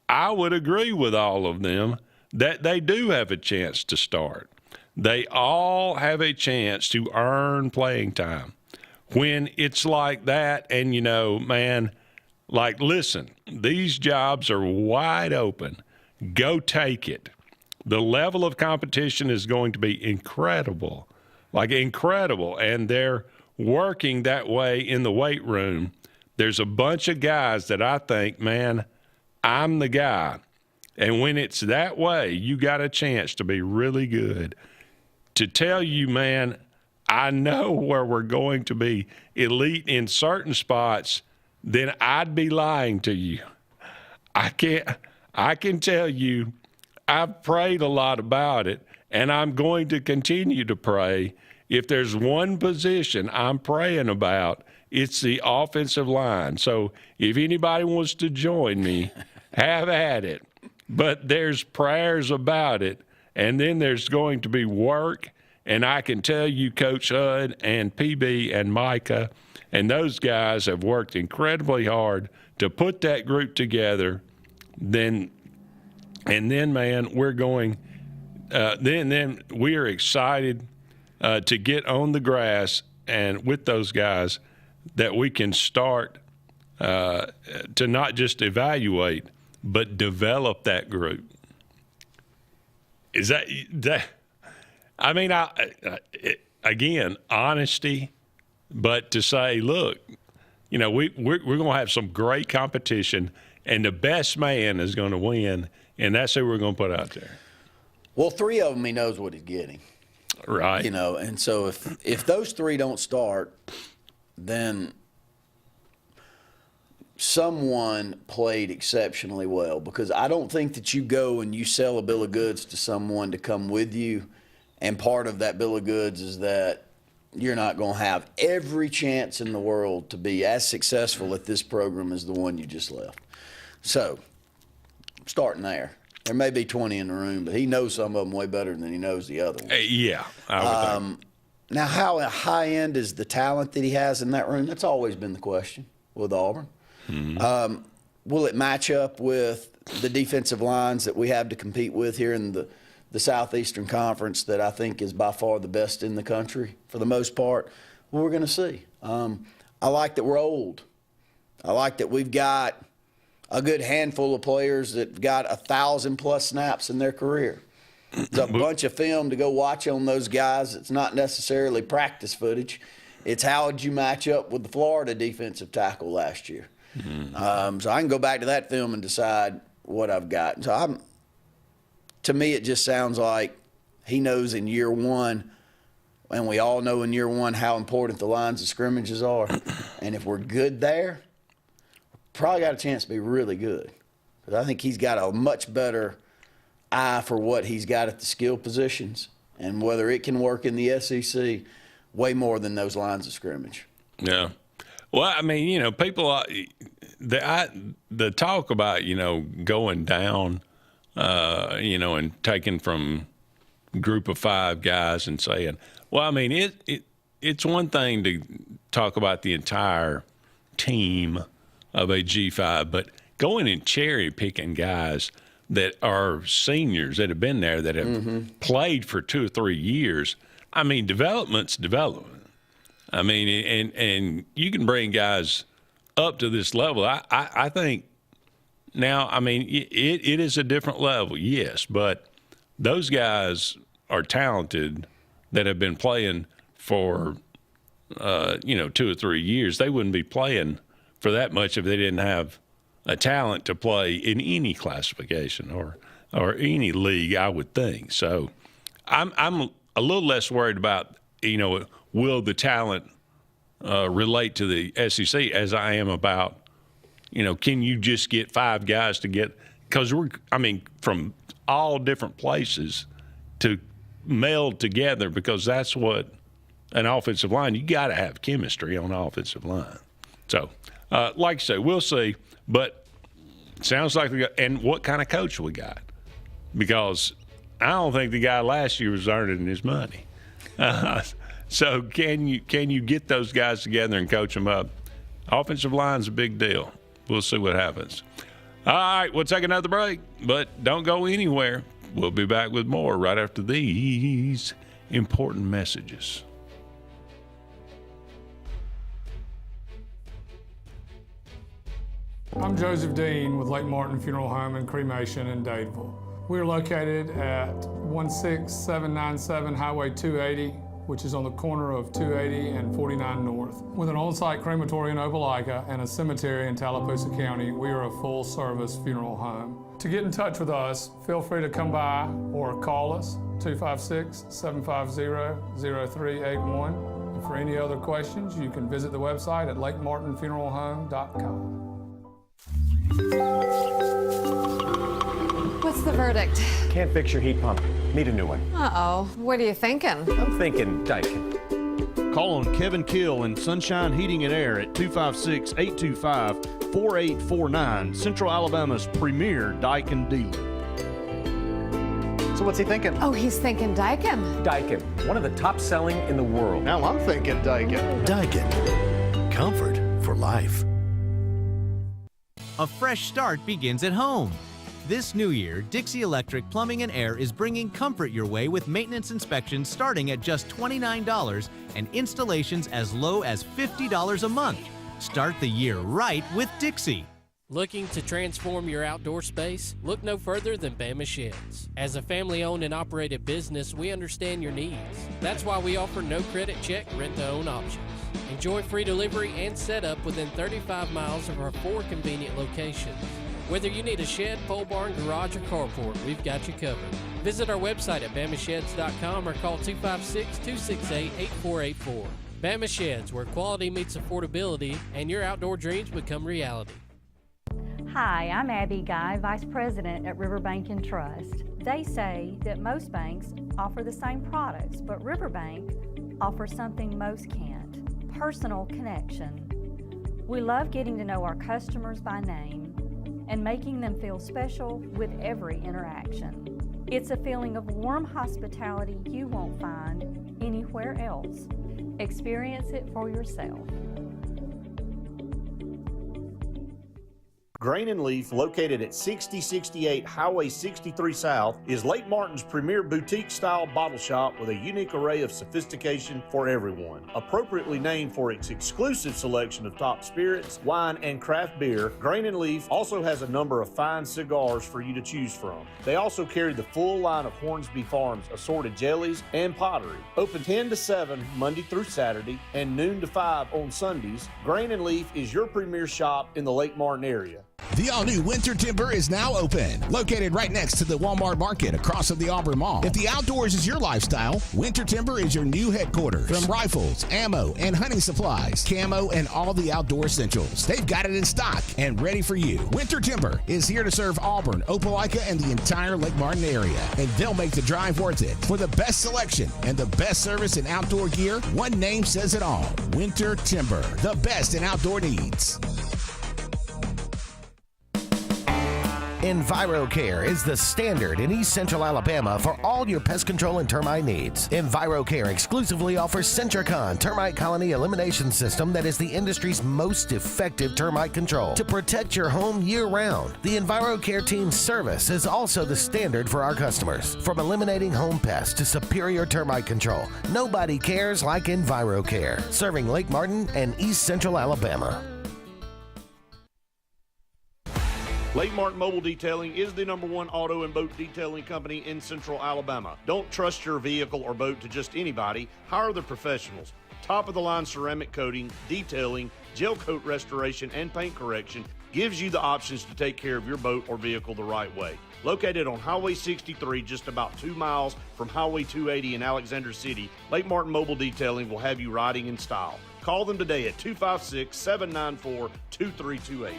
I would agree with all of them that they do have a chance to start. They all have a chance to earn playing time. When it's like that, and listen, these jobs are wide open. Go take it. The level of competition is going to be incredible, and they're working that way in the weight room. There's a bunch of guys that I think, man, I'm the guy. And when it's that way, you got a chance to be really good. To tell you, man, I know where we're going to be elite in certain spots, then I'd be lying to you. I can tell you, I've prayed a lot about it, and I'm going to continue to pray. If there's one position I'm praying about, it's the offensive line. So if anybody wants to join me, have at it. But there's prayers about it, and then there's going to be work. And I can tell you, Coach Hud and PB and Micah and those guys have worked incredibly hard to put that group together. And then, man, we're going. Then we are excited to get on the grass and with those guys that we can start to not just evaluate, but develop that group. Is that? I mean, again, honesty, but to say, look, we're going to have some great competition, and the best man is going to win. And that's who we're going to put out there. Well, 3 of them, he knows what he's getting. Right. And so if those 3 don't start, then someone played exceptionally well, because I don't think that you go and you sell a bill of goods to someone to come with you, and part of that bill of goods is that you're not going to have every chance in the world to be as successful at this program as the one you just left. So, starting there. There may be 20 in the room, but he knows some of them way better than he knows the other ones. Yeah, I would think. Now, how high end is the talent that he has in that room? That's always been the question with Auburn. Mm-hmm. Will it match up with the defensive lines that we have to compete with here in the Southeastern Conference that I think is by far the best in the country for the most part? Well, we're going to see. I like that we're old. I like that we've got a good handful of players that got 1,000+ snaps in their career. It's a bunch of film to go watch on those guys. It's not necessarily practice footage. It's how would you match up with the Florida defensive tackle last year. Mm-hmm. So I can go back to that film and decide what I've got. So to me, it just sounds like he knows in year one, and we all know in year one how important the lines of scrimmages are. And if we're good there, probably got a chance to be really good. Because I think he's got a much better eye for what he's got at the skill positions and whether it can work in the SEC way more than those lines of scrimmage. Yeah. Well, I mean, people, the talk about, going down, and taking from group of 5 guys and saying, well, I mean, it's one thing to talk about the entire team of a G5. But going and cherry picking guys that are seniors that have been there, that have played for 2 or 3 years, I mean, development's development. I mean, and you can bring guys up to this level. I think now, I mean, it is a different level, yes, but those guys are talented that have been playing for, 2 or 3 years. They wouldn't be playing for that much if they didn't have a talent to play in any classification or any league, I would think. So I'm a little less worried about, will the talent relate to the SEC as I am about, can you just get 5 guys to get – because from all different places to meld together, because that's what an offensive line – you got to have chemistry on the offensive line. So, like I say, we'll see. But it sounds like and what kind of coach we got? Because I don't think the guy last year was earning his money. So can you get those guys together and coach them up? Offensive line's a big deal. We'll see what happens. All right, we'll take another break, but don't go anywhere. We'll be back with more right after these important messages. I'm Joseph Dean with Lake Martin Funeral Home and Cremation in Dadeville. We're located at 16797 Highway 280, which is on the corner of 280 and 49 North. With an on-site crematory in Opelika and a cemetery in Tallapoosa County, we are a full-service funeral home. To get in touch with us, feel free to come by or call us, 256-750-0381. And for any other questions, you can visit the website at lakemartinfuneralhome.com. What's the verdict? Can't fix your heat pump. Need a new one. Uh-oh. What are you thinking? I'm thinking Daikin. Call on Kevin Kill and Sunshine Heating and Air at 256-825-4849, Central Alabama's premier Daikin dealer. So what's he thinking? Oh, he's thinking Daikin. Daikin, one of the top selling in the world. Now I'm thinking Daikin. Daikin. Comfort for life. A fresh start begins at home. This new year, Dixie Electric Plumbing and Air is bringing comfort your way with maintenance inspections starting at just $29 and installations as low as $50 a month. Start the year right with Dixie. Looking to transform your outdoor space? Look no further than Bama Sheds. As a family-owned and operated business, we understand your needs. That's why we offer no credit check, rent-to-own options. Enjoy free delivery and setup within 35 miles of our 4 convenient locations. Whether you need a shed, pole barn, garage, or carport, we've got you covered. Visit our website at bamasheds.com or call 256-268-8484. Bama Sheds, where quality meets affordability and your outdoor dreams become reality. Hi, I'm Abby Guy, Vice President at Riverbank and Trust. They say that most banks offer the same products, but Riverbank offers something most can't: personal connection. We love getting to know our customers by name and making them feel special with every interaction. It's a feeling of warm hospitality you won't find anywhere else. Experience it for yourself. Grain and Leaf, located at 6068 Highway 63 South, is Lake Martin's premier boutique-style bottle shop with a unique array of sophistication for everyone. Appropriately named for its exclusive selection of top spirits, wine, and craft beer, Grain and Leaf also has a number of fine cigars for you to choose from. They also carry the full line of Hornsby Farms assorted jellies and pottery. Open 10 to 7 Monday through Saturday and noon to 5 on Sundays, Grain and Leaf is your premier shop in the Lake Martin area. The all-new Winter Timber is now open. Located right next to the Walmart Market across from the Auburn Mall. If the outdoors is your lifestyle, Winter Timber is your new headquarters. From rifles, ammo, and hunting supplies, camo, and all the outdoor essentials, they've got it in stock and ready for you. Winter Timber is here to serve Auburn, Opelika, and the entire Lake Martin area, and they'll make the drive worth it. For the best selection and the best service in outdoor gear, one name says it all: Winter Timber, the best in outdoor needs. EnviroCare is the standard in East Central Alabama for all your pest control and termite needs. EnviroCare exclusively offers Centricon termite colony elimination system that is the industry's most effective termite control to protect your home year-round. The EnviroCare team's service is also the standard for our customers. From eliminating home pests to superior termite control, nobody cares like EnviroCare. Serving Lake Martin and East Central Alabama. Lake Martin Mobile Detailing is the #1 auto and boat detailing company in Central Alabama. Don't trust your vehicle or boat to just anybody. Hire the professionals. Top-of-the-line ceramic coating, detailing, gel coat restoration, and paint correction gives you the options to take care of your boat or vehicle the right way. Located on Highway 63, just about 2 miles from Highway 280 in Alexander City, Lake Martin Mobile Detailing will have you riding in style. Call them today at 256-794-2328.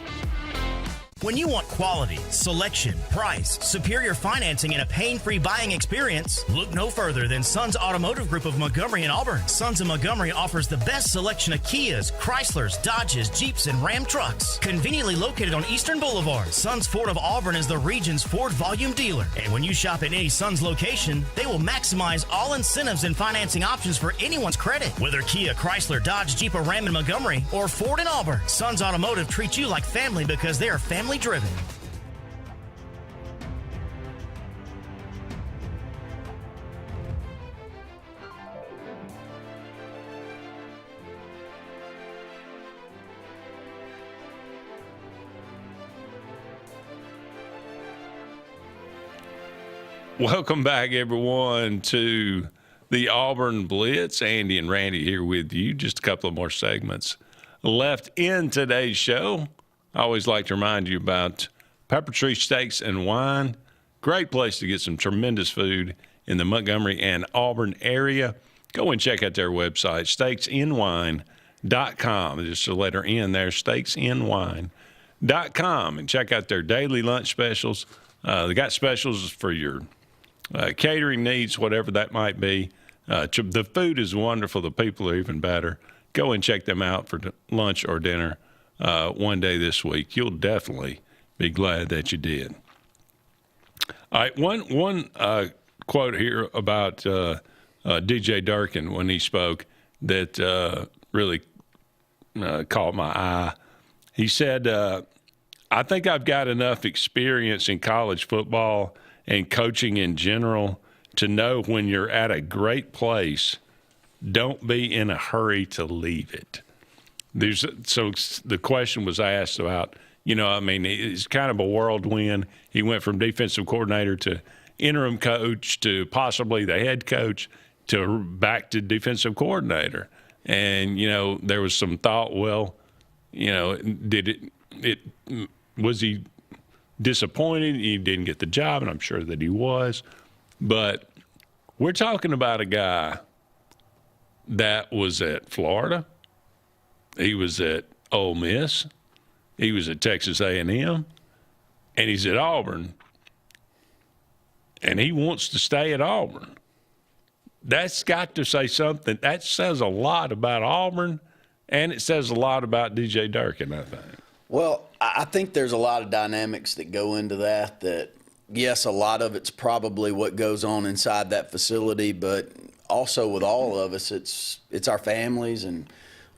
When you want quality, selection, price, superior financing, and a pain-free buying experience, look no further than Sons Automotive Group of Montgomery and Auburn. Sons of Montgomery offers the best selection of Kias, Chryslers, Dodges, Jeeps, and Ram trucks. Conveniently located on Eastern Boulevard, Sons Ford of Auburn is the region's Ford volume dealer. And when you shop at any Sons location, they will maximize all incentives and financing options for anyone's credit. Whether Kia, Chrysler, Dodge, Jeep, or Ram in Montgomery, or Ford in Auburn, Sons Automotive treats you like family because they are family driven. Welcome back, everyone, to the Auburn Blitz. Andy and Randy here with you. Just a couple of more segments left in today's show. I always like to remind you about Pepper Tree Steaks and Wine. Great place to get some tremendous food in the Montgomery and Auburn area. Go and check out their website, steaksandwine.com. Just a letter N there, steaksandwine.com. And check out their daily lunch specials. They got specials for your catering needs, whatever that might be. The food is wonderful. The people are even better. Go and check them out for lunch or dinner one day this week. You'll definitely be glad that you did. All right, one quote here about DJ Durkin when he spoke that really caught my eye. He said, I think I've got enough experience in college football and coaching in general to know when you're at a great place, don't be in a hurry to leave it. So the question was asked about, it's kind of a whirlwind. He went from defensive coordinator to interim coach to possibly the head coach to back to defensive coordinator. And, there was some thought, was he disappointed he didn't get the job? And I'm sure that he was. But we're talking about a guy that was at Florida. He was at Ole Miss. He was at Texas A&M. And he's at Auburn. And he wants to stay at Auburn. That's got to say something. That says a lot about Auburn, and it says a lot about DJ Durkin, I think. Well, I think there's a lot of dynamics that go into that, yes, a lot of it's probably what goes on inside that facility, but also with all of us, it's our families and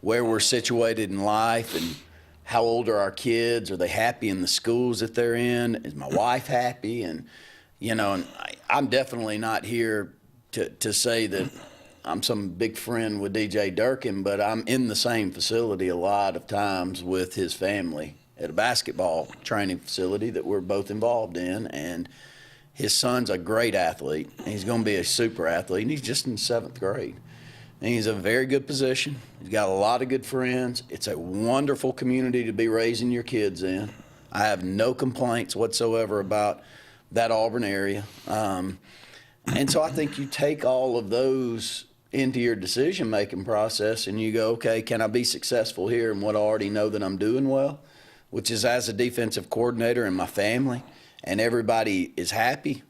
where we're situated in life and how old are our kids? Are they happy in the schools that they're in? Is my wife happy? And, and I'm definitely not here to say that I'm some big friend with DJ Durkin, but I'm in the same facility a lot of times with his family at a basketball training facility that we're both involved in. And his son's a great athlete. He's going to be a super athlete, and he's just in 7th grade. And he's in a very good position. He's got a lot of good friends. It's a wonderful community to be raising your kids in. I have no complaints whatsoever about that Auburn area. And so I think you take all of those into your decision-making process and you go, okay, can I be successful here in what I already know that I'm doing well, which is as a defensive coordinator and my family, and everybody is happy,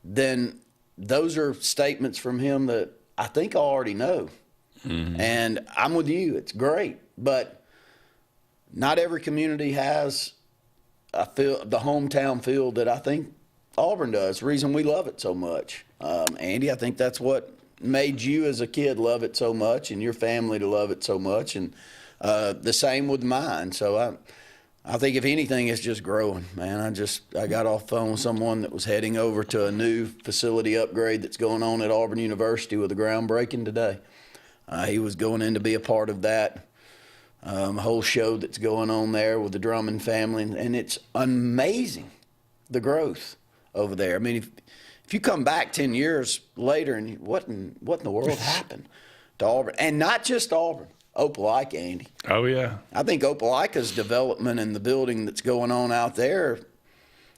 then those are statements from him that I think I already know. Mm-hmm. And I'm with you. It's great. But not every community has feel the hometown feel that I think Auburn does. The reason we love it so much. Andy, I think that's what made you as a kid love it so much and your family to love it so much. And the same with mine. So I think if anything, it's just growing, man. I got off the phone with someone that was heading over to a new facility upgrade that's going on at Auburn University with a groundbreaking today. He was going in to be a part of that whole show that's going on there with the Drummond family, and it's amazing, the growth over there. I mean, if you come back 10 years later and what in the world happened to Auburn? And not just Auburn. Opelika, Andy. Oh, yeah. I think Opelika's development and the building that's going on out there,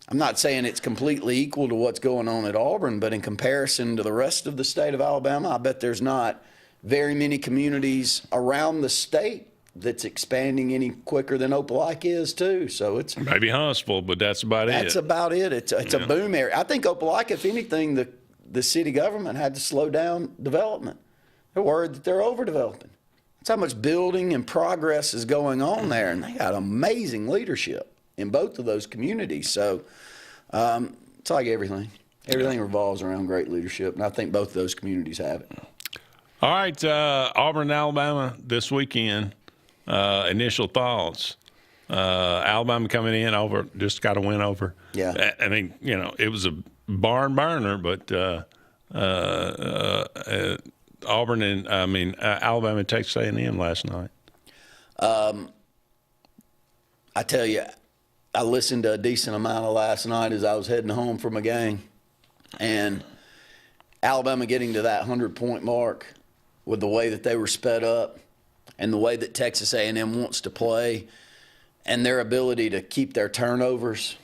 I'm not saying it's completely equal to what's going on at Auburn, but in comparison to the rest of the state of Alabama, I bet there's not very many communities around the state that's expanding any quicker than Opelika is, too. So it's maybe Huntsville, but that's about it. That's about it. It's a boom area. I think Opelika, if anything, the city government had to slow down development. They're worried that they're overdeveloping. That's how much building and progress is going on there, and they got amazing leadership in both of those communities. So it's like everything. Everything revolves around great leadership, and I think both of those communities have it. All right, Auburn, Alabama this weekend. Initial thoughts. Alabama coming in over, just got a win over. Yeah. I mean, it was a barn burner, but Auburn and Alabama and Texas A&M last night. I tell you, I listened to a decent amount of last night as I was heading home from a game, and Alabama getting to that 100-point mark with the way that they were sped up and the way that Texas A&M wants to play and their ability to keep their turnovers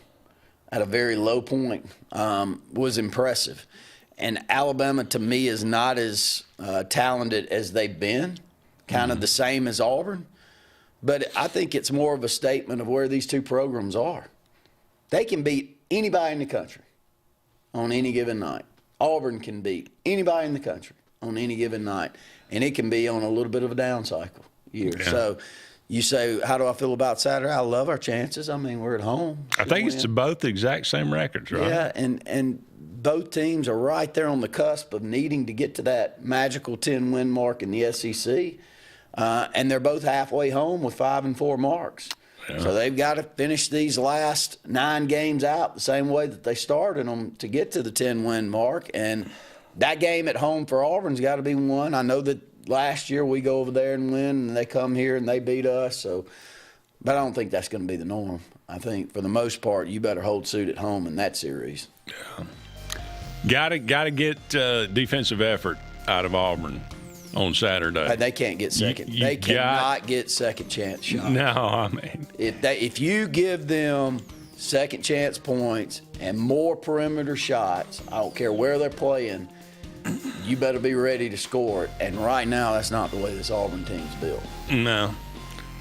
at a very low point was impressive. And Alabama, to me, is not as talented as they've been, kind of the same as Auburn. But I think it's more of a statement of where these two programs are. They can beat anybody in the country on any given night. Auburn can beat anybody in the country on any given night. And it can be on a little bit of a down cycle year. Yeah. So you say, how do I feel about Saturday? I love our chances. I mean, we're at home. I think it's both the exact same records, right? Yeah, and both teams are right there on the cusp of needing to get to that magical 10-win mark in the SEC. And they're both halfway home with 5-4 marks. Yeah. So they've got to finish these last 9 games out the same way that they started them to get to the 10-win mark. And that game at home for Auburn's got to be won. I know that last year we go over there and win, and they come here and they beat us. So, but I don't think that's going to be the norm. I think for the most part, you better hold suit at home in that series. Yeah. Got to get defensive effort out of Auburn on Saturday. They can't get second. They cannot get second chance shots. No, I mean, if you give them second chance points and more perimeter shots, I don't care where they're playing, you better be ready to score it. And right now, that's not the way this Auburn team's built. No.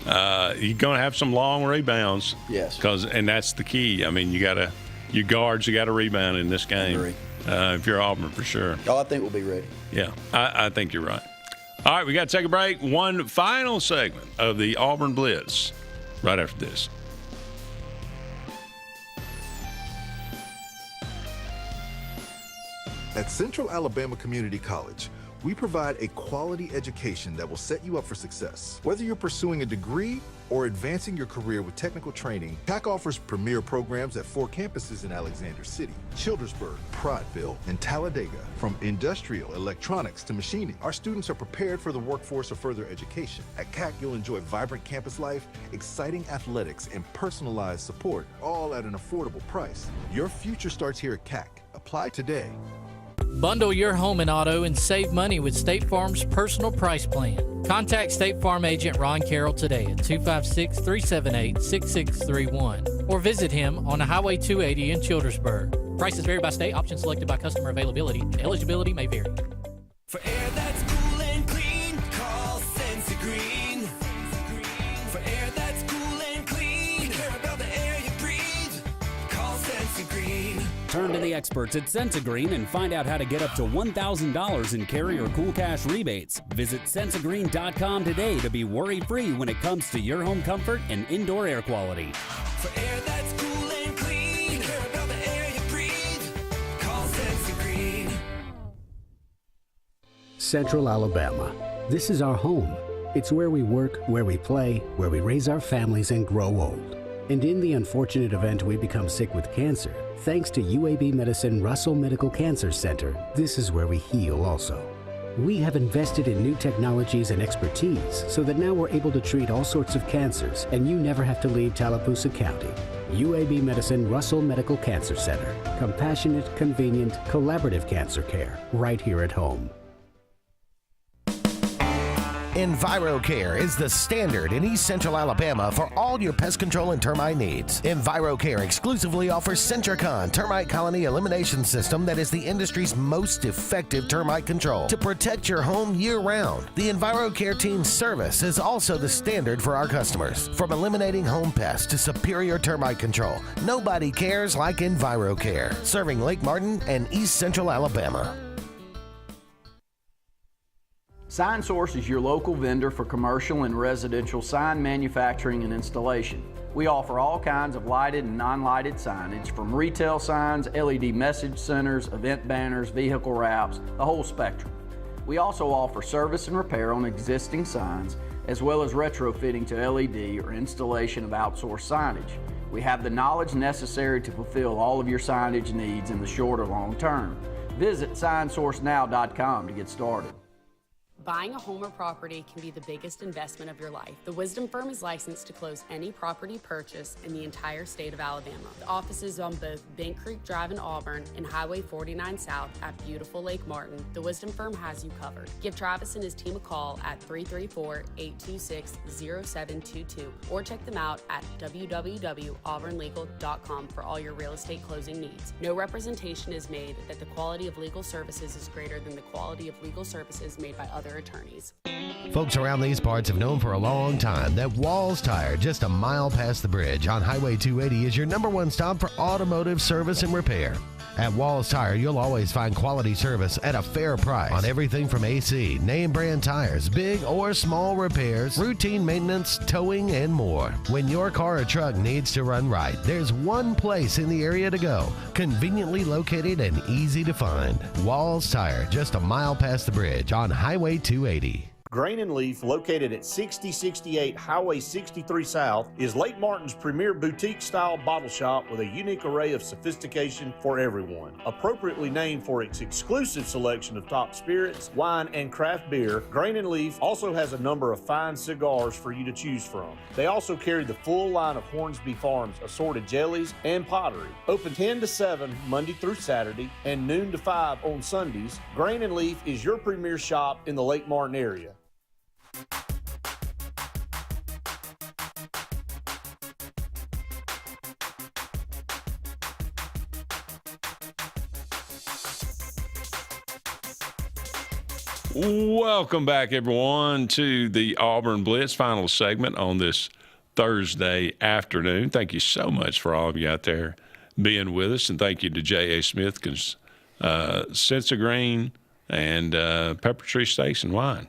You're going to have some long rebounds. Yes. And that's the key. I mean, your guards, you got to rebound in this game. If you're Auburn, for sure. Oh, I think we'll be ready. Yeah, I think you're right. All right, we got to take a break. One final segment of the Auburn Blitz right after this. At Central Alabama Community College, we provide a quality education that will set you up for success. Whether you're pursuing a degree or advancing your career with technical training, CAC offers premier programs at 4 campuses in Alexander City, Childersburg, Prattville, and Talladega. From industrial, electronics to machining, our students are prepared for the workforce or further education. At CAC, you'll enjoy vibrant campus life, exciting athletics, and personalized support, all at an affordable price. Your future starts here at CAC. Apply today. Bundle your home and auto and save money with State Farm's personal price plan. Contact State Farm agent Ron Carroll today at 256-378-6631 or visit him on Highway 280 in Childersburg. Prices vary by state. Options selected by customer availability. Eligibility may vary. For air that's cool and clean, call Sensi Green. For air that's cool and clean, care about the air you breathe, call Sensi Green. Turn to the experts at Sensigreen and find out how to get up to $1,000 in carry or cool cash rebates. Visit Sensigreen.com today to be worry-free when it comes to your home comfort and indoor air quality. For air that's cool Central Alabama. This is our home. It's where we work, where we play, where we raise our families and grow old. And in the unfortunate event we become sick with cancer, thanks to UAB Medicine Russell Medical Cancer Center, this is where we heal also. We have invested in new technologies and expertise so that now we're able to treat all sorts of cancers and you never have to leave Tallapoosa County. UAB Medicine Russell Medical Cancer Center. Compassionate, convenient, collaborative cancer care right here at home. EnviroCare is the standard in East Central Alabama for all your pest control and termite needs. EnviroCare exclusively offers Centricon termite colony elimination system that is the industry's most effective termite control to protect your home year-round. The EnviroCare team's service is also the standard for our customers. From eliminating home pests to superior termite control, nobody cares like EnviroCare. Serving Lake Martin and East Central Alabama. SignSource is your local vendor for commercial and residential sign manufacturing and installation. We offer all kinds of lighted and non-lighted signage, from retail signs, LED message centers, event banners, vehicle wraps, the whole spectrum. We also offer service and repair on existing signs, as well as retrofitting to LED or installation of outsourced signage. We have the knowledge necessary to fulfill all of your signage needs in the short or long term. Visit signsourcenow.com to get started. Buying a home or property can be the biggest investment of your life. The Wisdom Firm is licensed to close any property purchase in the entire state of Alabama. The offices on both Bent Creek Drive in Auburn and Highway 49 South at beautiful Lake Martin. The Wisdom Firm has you covered. Give Travis and his team a call at 334-826-0722 or check them out at www.auburnlegal.com for all your real estate closing needs. No representation is made that the quality of legal services is greater than the quality of legal services made by other attorneys. Folks around these parts have known for a long time that Walls Tire, just a mile past the bridge on Highway 280, is your #1 stop for automotive service and repair. At Walls Tire, you'll always find quality service at a fair price on everything from AC, name brand tires, big or small repairs, routine maintenance, towing, and more. When your car or truck needs to run right, there's one place in the area to go, conveniently located and easy to find. Walls Tire, just a mile past the bridge on Highway 280. Grain and Leaf, located at 6068 Highway 63 South, is Lake Martin's premier boutique-style bottle shop with a unique array of sophistication for everyone. Appropriately named for its exclusive selection of top spirits, wine, and craft beer, Grain and Leaf also has a number of fine cigars for you to choose from. They also carry the full line of Hornsby Farms assorted jellies and pottery. Open 10 to 7 Monday through Saturday and noon to 5 on Sundays, Grain and Leaf is your premier shop in the Lake Martin area. Welcome back, everyone, to the Auburn Blitz final segment on this Thursday afternoon. Thank you so much for all of you out there being with us, and thank you to J.A. Smith, Sensagreen, and Pepper Tree Steaks and Wine.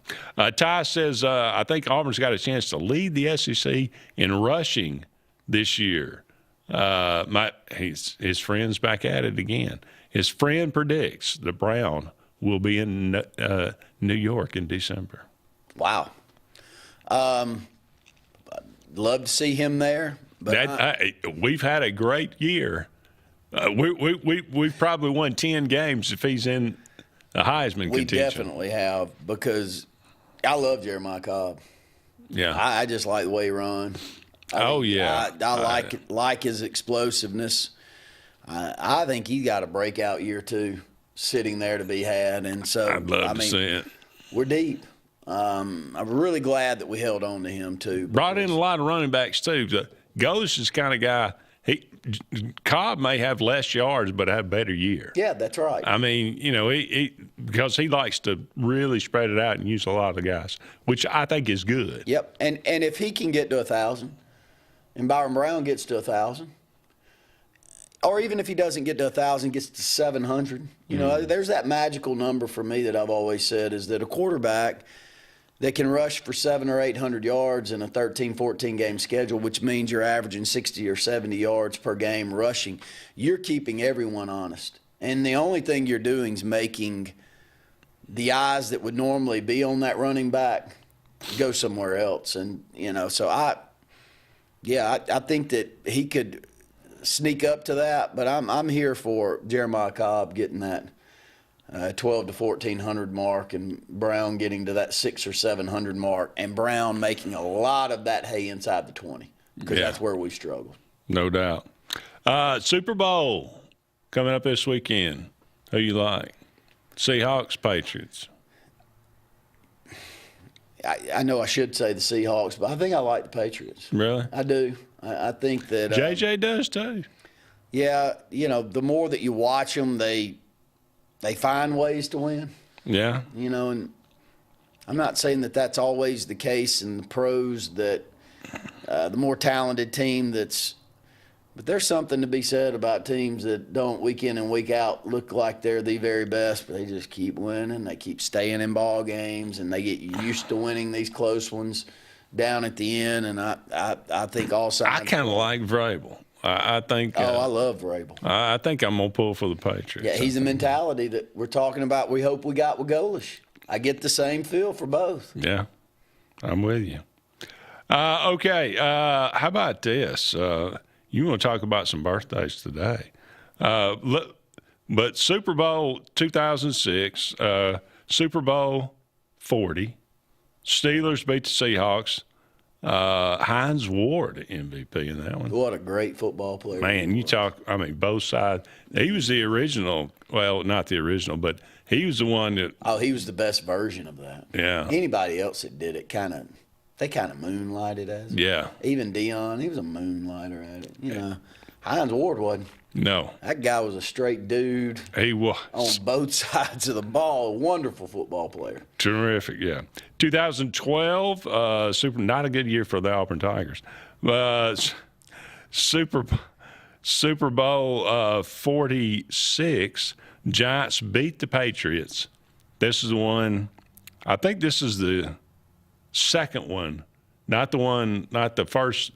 Ty says, I think Auburn's got a chance to lead the SEC in rushing this year. His friend's back at it again. His friend predicts the Brown will be in New York in December. Wow. Love to see him there. But we've had a great year. We've probably won 10 games if he's in the Heisman contention. We definitely have, because I love Jeremiah Cobb. Yeah. I just like the way he runs. I like his explosiveness. I think he's got a breakout year too, sitting there to be had. And so I'd love to see it. We're deep. I'm really glad that we held on to him too. Brought in a lot of running backs too. Ghost is the kind of guy. Cobb may have less yards, but have a better year. Yeah, that's right. I mean, because he likes to really spread it out and use a lot of the guys, which I think is good. Yep, and if he can get to 1,000, and Byron Brown gets to 1,000, or even if he doesn't get to 1,000, gets to 700, there's that magical number for me that I've always said is that a quarterback that can rush for 700 or 800 yards in a 13, 14 game schedule, which means you're averaging 60 or 70 yards per game rushing, you're keeping everyone honest. And the only thing you're doing is making the eyes that would normally be on that running back go somewhere else. And, so I think that he could sneak up to that, but I'm here for Jeremiah Cobb getting that 12 to 1,400 mark, and Brown getting to that 600 or 700 mark, and Brown making a lot of that hay inside the 20, because that's where we struggle. No doubt. Super Bowl coming up this weekend. Who you like? Seahawks, Patriots. I know I should say the Seahawks, but I think I like the Patriots. Really? I do. I think that JJ does too. Yeah, the more that you watch them, they find ways to win. Yeah. And I'm not saying that that's always the case in the pros, that the more talented team but there's something to be said about teams that don't week in and week out look like they're the very best, but they just keep winning. They keep staying in ball games, and they get used to winning these close ones down at the end. And I think all sides. I kind of like Vrabel. I think. I love Vrabel. I think I'm gonna pull for the Patriots. Yeah, he's the mentality that we're talking about. We hope we got with Golish. I get the same feel for both. Yeah, I'm with you. Okay, how about this? You want to talk about some birthdays today? But Super Bowl 2006, Super Bowl 40, Steelers beat the Seahawks. Hines Ward MVP in that one. What a great football player. Man, you talk, both sides. He was the original, well, not the original, but he was the one that. Oh, he was the best version of that. Yeah. Anybody else that did it they kind of moonlighted as it. Yeah. Even Dion, he was a moonlighter at it. Hines Ward wasn't. No. That guy was a straight dude. He was. On both sides of the ball. A wonderful football player. Terrific, yeah. 2012, not a good year for the Auburn Tigers. Super Bowl 46, Giants beat the Patriots. This is the one, I think this is the second one, not the first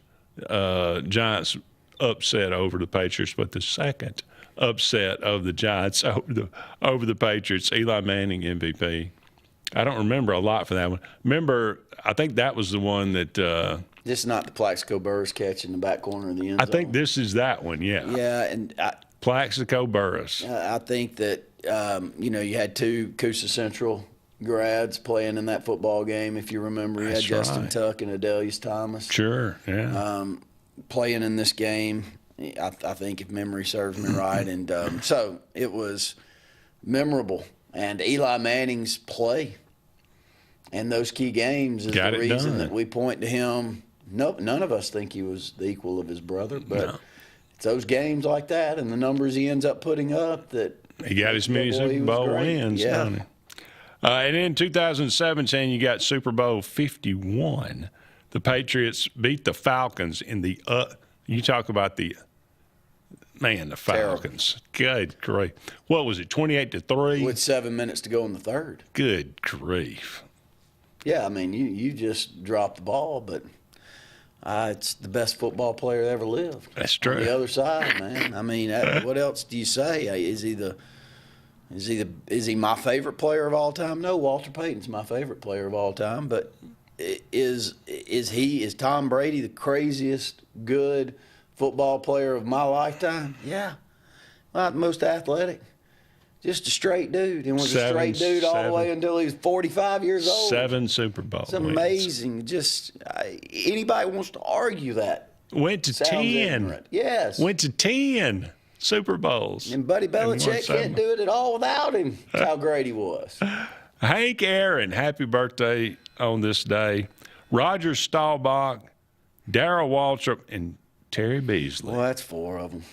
Giants upset over the Patriots, but the second upset of the Giants over the Patriots. Eli Manning MVP. I don't remember a lot for that one. I think that was the one that. This is not the Plaxico Burress catch in the back corner of the end zone. I think this is that one. Yeah. Yeah, and Plaxico Burress. I think that you had two Coosa Central grads playing in that football game. If you remember, you had Justin Tuck and Adelius Thomas. Sure. Yeah. Playing in this game, I think, if memory serves me right, and so it was memorable. And Eli Manning's play in those key games is the reason that we point to him. Nope, none of us think he was the equal of his brother, but it's those games like that and the numbers he ends up putting up that he got as many Super Bowl wins. Yeah. Don't he? And in 2017, you got Super Bowl 51. The Patriots beat the Falcons in the you talk about the Falcons. Good grief. What was it, 28-3? With 7 minutes to go in the third. Good grief. Yeah, you just dropped the ball, but it's the best football player that ever lived. That's true. On the other side, man. What else do you say? Is he my favorite player of all time? No, Walter Payton's my favorite player of all time, but is Tom Brady the craziest good football player of my lifetime? Yeah. Not the most athletic. Just a straight dude. And was a straight dude all the way until he was 45 years old. 7 Super Bowls. It's amazing. Wins. Just anybody wants to argue that. Went to 10. Ignorant. Yes. Went to 10 Super Bowls. And Buddy Belichick can't do it at all without him. That's how great he was. Hank Aaron, happy birthday on this day. Roger Staubach, Darrell Waltrip, and Terry Beasley. Well, that's 4 of them.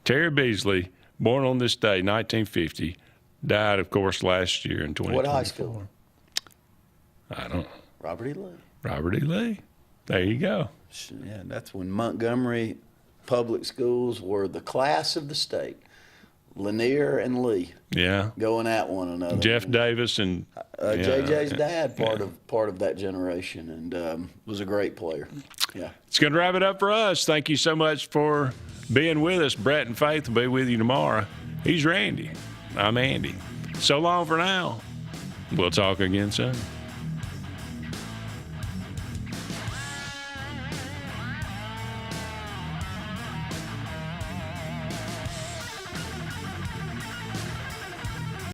Terry Beasley, born on this day, 1950, died, of course, last year in 2024. What high school? I don't know. Robert E. Lee. Robert E. Lee. There you go. Yeah, that's when Montgomery public schools were the class of the state. Lanier and Lee. Yeah. Going at one another. Jeff Davis and JJ's dad, part of that generation, and was a great player. Yeah. It's going to wrap it up for us. Thank you so much for being with us. Brett and Faith will be with you tomorrow. He's Randy. I'm Andy. So long for now. We'll talk again soon.